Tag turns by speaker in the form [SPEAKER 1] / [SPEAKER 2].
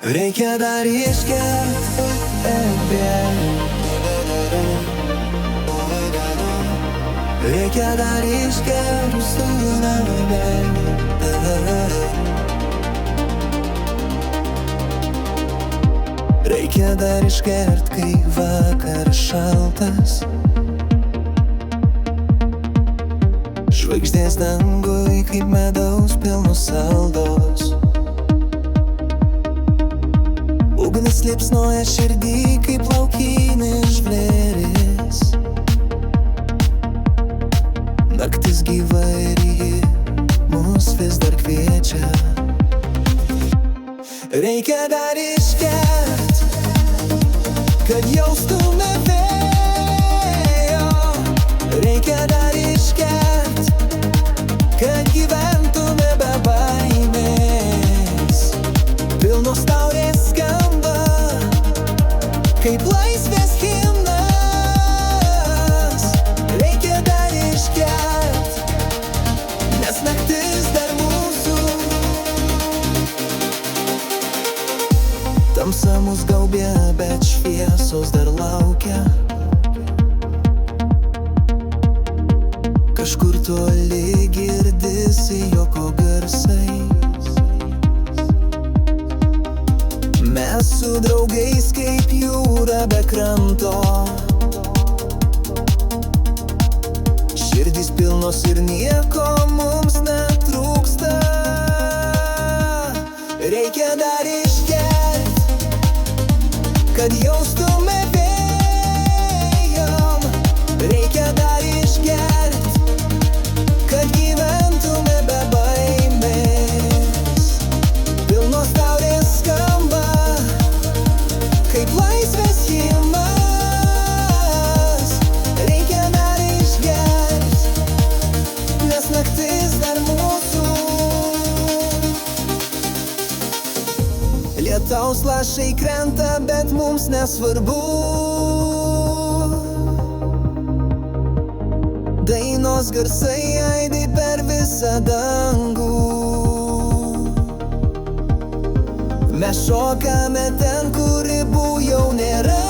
[SPEAKER 1] Reikia dar išgert Reikia dar išgert su Reikia dar išgert, kai vakaras šaltas, žvaigždės dangui kaip medaus pilnos saldos. Ugnis liepsnoja širdį kaip laukinis žvėris. Naktis gyva ir ji mus vis dar kviečia. Reikia dar išgert, kad jaustume vėjo. Reikia dar išgert, kad gyventume be baimės. Pilnos taurės skamba kaip laisvės himnas. Reikia dar išgert, nes naktis dar mūsų. Tamsa mus gaubė, bet šviesos dar laukia. Kažkur toli girdisi juoko garsai. Mes su draugais kaip jūra be kranto. Širdys pilnos ir nieko mums netrūksta. Reikia dar išgert, kad jaustume vėjom. Reikia dar išgert, kad gyventume be baimės. Pilnos taurės skamba kaip laisvės himnas. Reikia dar išgert, nes naktis dar mūsų. Lietaus lašai krenta, bet mums nesvarbu. Dainos garsai aidi per visą dangų. Mes šokame ten, kur ribų jau nėra.